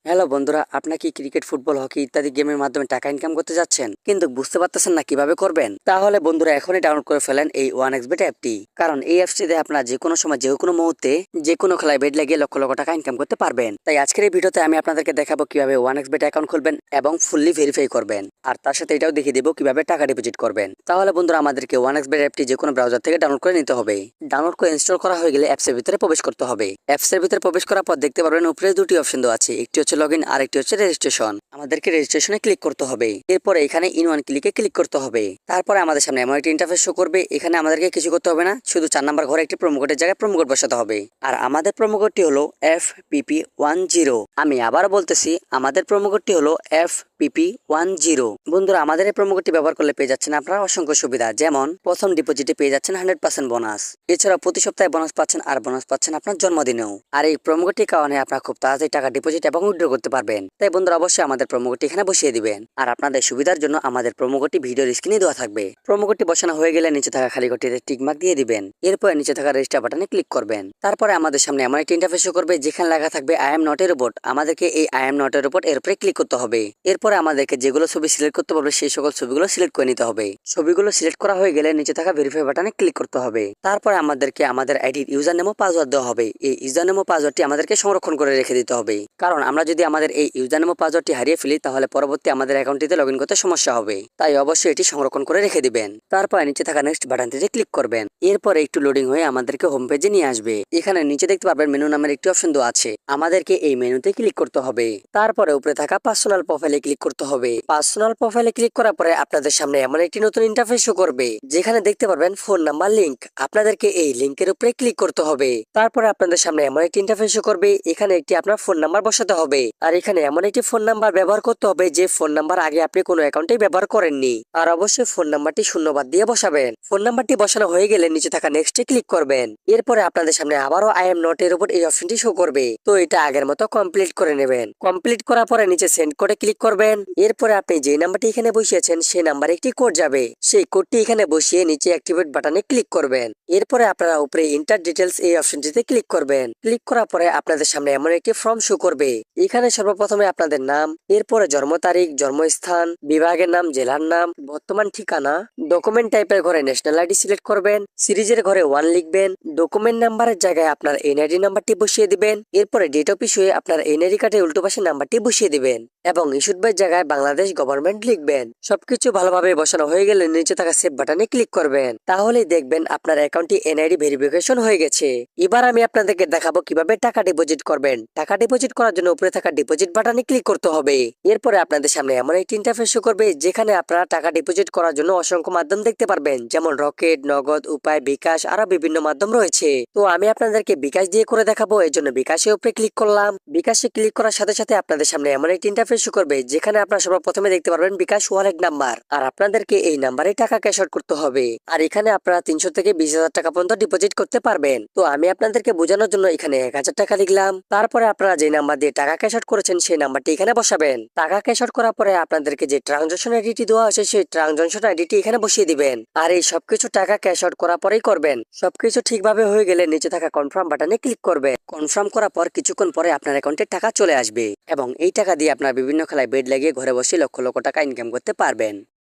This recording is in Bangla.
হ্যালো বন্ধুরা, আপনারা কি ক্রিকেট, ফুটবল, হকি ইত্যাদি গেমের মাধ্যমে টাকা ইনকাম করতে যাচ্ছেন কিন্তু বুঝতে পারতেছেন না কিভাবে করবেন? তাহলে বন্ধুরা এখনই ডাউনলোড করে ফেলেন এই OneXBet অ্যাপটি। কারণ এই অ্যাপটিতে আপনারা যে কোনো সময় যে কোনো মুহূর্তে যে কোনো খেলায় বেট লাগিয়ে লক্ষ লক্ষ টাকা ইনকাম করতে পারবেন। তাই আজকের এই ভিডিওতে আমি আপনাদেরকে দেখাবো কিভাবে OneXBet অ্যাকাউন্ট খুলবেন এবং ফুললি ভেরিফাই করবেন। আর তার সাথে এটাও দেখিয়ে দেবো কিভাবে টাকা ডিপোজিট করবেন। তাহলে বন্ধুরা আমাদেরকে OneXBet অ্যাপটি যে কোনো ব্রাউজার থেকে ডাউনলোড করে নিতে হবে। ডাউনলোড করে ইনস্টল করা হয়ে গেলে অ্যাপসের ভিতরে প্রবেশ করতে হবে। অ্যাপসের ভিতরে প্রবেশ করার পর দেখতে পারবেন উপরে দুটি অপশন দেওয়া আছে, একটি হচ্ছে লগইন আর একটি হচ্ছে রেজিস্ট্রেশন। আমাদেরকে রেজিস্ট্রেশনে ক্লিক করতে হবে। এরপরে এখানে ইন ওয়ান ক্লিকে ক্লিক করতে হবে। তারপরে আমাদের সামনে এমন একটি ইন্টারফেস শো করবে। এখানে আমাদেরকে কিছু করতে হবে না, শুধু 4 নাম্বার ঘরে একটি প্রোমো কোডের জায়গায় প্রোমো কোড বসাতে হবে। আর আমাদের প্রোমো কোডটি হলো FPP10। আমি আবার বলতেছি, আমাদের প্রোমো কোডটি হলো FPP10। বন্ধুরা আমাদের এই প্রোমো কোডটি ব্যবহার করলে পেয়ে যাচ্ছেন আপনারা অসংখ্য সুবিধা, যেমন প্রথম ডিপোজিটে পেয়ে যাচ্ছেন 100% বোনাস। এছাড়া প্রতি সপ্তাহে বোনাস পাচ্ছেন, আর বোনাস পাচ্ছেন আপনার জন্মদিনেও। আর এই প্রোমো কোডটির কারণে আপনারা খুব তাড়াতাড়ি টাকা ডিপোজিট এবং উইথড্র করতে পারবেন। তাই বন্ধুরা অবশ্যই আমাদের প্রোমো কোডটি এখানে বসিয়ে দিবেন। আর আপনাদের সুবিধার জন্য আমাদের প্রোমো কোডটি ভিডিওর স্ক্রিনে দেওয়া থাকবে। প্রোমো কোডটি বসানো হয়ে গেলে নিচে থাকা খালি ঘরটিতে টিক মার্ক দিয়ে দিবেন। এরপর নিচে থাকা রেজিস্টার বাটনে ক্লিক করবেন। তারপরে আমাদের সামনে এমন একটি ইন্টারফেস শো করবে যেখানে লেখা থাকবে I am not a robot. আমাদেরকে এই I am not a robot এর উপরে ক্লিক করতে হবে। এরপরে আমাদেরকে যেগুলো ছবি সিলেক্ট করতে পারবে সেই সকল ছবিগুলো সিলেক্ট করে নিতে হবে। ছবিগুলো সিলেক্ট করা হয়ে গেলে নিচে থাকা ভেরিফাই বাটনে ক্লিক করতে হবে। তারপরে আমাদেরকে আমাদের আইডির ইউজার নেম ও পাসওয়ার্ড দেওয়া হবে। এই ইউজার নেম ও পাসওয়ার্ডটি আমাদেরকে সংরক্ষণ করে রেখে দিতে হবে। কারণ আমরা যদি আমাদের এই ইউজার নেম ও পাসওয়ার্ডটি হারিয়ে ফেলি তাহলে পরবর্তী আমাদের অ্যাকাউন্টটিতে লগইন করতে সমস্যা হবে। তাই অবশ্যই এটি সংরক্ষণ করে রেখে দিবেন। তারপর নিচে থাকা নেক্সট বাটনটিতে ক্লিক করবেন। এরপরে একটু লোডিং হয়ে আমাদেরকে হোম পেজে নিয়ে আসবে। এখানে নিচে দেখতে পারবেন মেনু নামের একটি অপশন দেওয়া আছে। আমাদেরকে এই মেনুতে ক্লিক করতে হবে। তারপরে উপরে থাকা পার্সোনাল প্রোফাইলে ক্লিক করতে হবে। পার্সোনাল প্রোফাইলে ক্লিক করার পরে আপনাদের সামনে এমন একটি নতুন ইন্টারফেস শো করবে যেখানে দেখতে পারবেন ফোন নাম্বার লিংক। আপনাদেরকে এই লিংকের উপরে ক্লিক করতে হবে। তারপরে আপনাদের সামনে এমন একটি ইন্টারফেস শো করবে, এখানে একটি আপনার ফোন নাম্বার বসাতে হবে। আর এখানে এমন একটি ফোন নাম্বার ব্যবহার করতে হবে যে ফোন নাম্বার আগে আপনি কোনো অ্যাকাউন্টে ব্যবহার করেননি। আর অবশ্যই ফোন নাম্বারটি শূন্যবাদ দিয়ে বসাবেন। ফোন নাম্বারটি বসানো হয়ে গেলে নিচে থাকা নেক্সটে ক্লিক করবেন। এরপরে আপনাদের সামনে আবারও আই এম নট এর উপর এই অপশনটি শো করবে। তো এটা আগের মতো কমপ্লিট করে নেবেন। কমপ্লিট করার পরে নিচে সেন্ড করে ক্লিক করবেন। এরপরে আপনি যে নাম্বারটি এখানে বসিয়েছেন সেই নাম্বারে একটি কোড যাবে। সেই কোডটি এখানে বসিয়ে নিচে অ্যাক্টিভেট বাটনে ক্লিক করবেন। এরপরে আপনারা উপরে ইন্টার ডিটেলস এই অপশনটিতে ক্লিক করবেন। ক্লিক করার পরে আপনাদের সামনে এমন একটি ফর্ম শো করবে। এখানে সর্বপ্রথমে আপনাদের নাম, এরপরে জন্ম তারিখ, জন্মস্থান, বিভাগের নাম, জেলার নাম, বর্তমান ঠিকানা, ডকুমেন্ট টাইপের ঘরে ন্যাশনাল আইডি সিলেক্ট করবেন, সিরিজের ঘরে 1 লিখবেন, ডকুমেন্ট নাম্বারের জায়গায় আপনার এনআইডি নাম্বারটি বসিয়ে দিবেন। এরপরে ডেট অফ ইস্যু আপনার এনআইডি কার্ডের উল্টো পাশে নাম্বারটি বসিয়ে দিবেন এবং ইস্যুড বাই জায়গায় বাংলাদেশ গভর্নমেন্ট লিখবেন। সবকিছু ভালোভাবে বসানো হয়ে গেলে নিচে থাকা সেভ বাটনে ক্লিক করবেন। তাহলেই দেখবেন আপনার অ্যাকাউন্টটি এনআইডি ভেরিফিকেশন হয়ে গেছে। এবার আমি আপনাদেরকে দেখাবো কিভাবে টাকা ডিপোজিট করবেন। টাকা ডিপোজিট করার জন্য উপরে থাকা ডিপোজিট বাটনে ক্লিক করতে হবে। এরপরে আপনাদের সামনে এমন একটি ইন্টারফেস শো করবে যেখানে আপনারা টাকা ডিপোজিট করার জন্য অসংখ্য মাধ্যম দেখতে পারবেন, যেমন রকেট, নগদ, উপায়, বিকাশ, আরো বিভিন্ন মাধ্যম রয়েছে। তো আমি আপনাদেরকে বিকাশ দিয়ে করে দেখাবো, এর জন্য বিকাশের উপরে ক্লিক করলাম। বিকাশে ক্লিক করার সাথে সাথে আপনাদের সামনে এমন একটি ইন্টারফেস শো করবে যেখানে আপনারা সর্বপ্রথমে দেখতে পারবেন বিকাশ ওয়ালেট নাম্বার। আর আপনাদেরকে এই নাম্বারে টাকা ক্যাশ আউট করতে হবে। আর এখানে আপনারা 300 থেকে 20,000 টাকা পর্যন্ত ডিপোজিট করতে পারবেন। তো আমি আপনাদেরকে বোঝানোর জন্য এখানে 1000 টাকা লিখলাম। তারপরে আপনারা যে নাম্বার দিয়ে টাকা ক্যাশ আউট করেছেন সেই নাম্বারটি এখানে বসাবেন। টাকা ক্যাশ আউট করার পরে আপনাদেরকে যে ট্রানজাকশন আইডিটি দেওয়া আছে সেই ট্রানজাকশন আইডিটি এখানে বসিয়ে দিবেন। আর এই সবকিছু টাকা ক্যাশ আউট করার পরেই করবেন। সবকিছু ঠিকভাবে হয়ে গেলে নিচে থাকা কনফার্ম বাটনে ক্লিক করবেন। কনফার্ম করার পর কিছুক্ষণ পরে আপনার অ্যাকাউন্টে টাকা চলে আসবে এবং এই টাকা দিয়ে আপনার বিভিন্ন খেলায় বেট লাগিয়ে ঘরে বসে লক্ষ লক্ষ টাকা ইনকাম করতে পারবেন।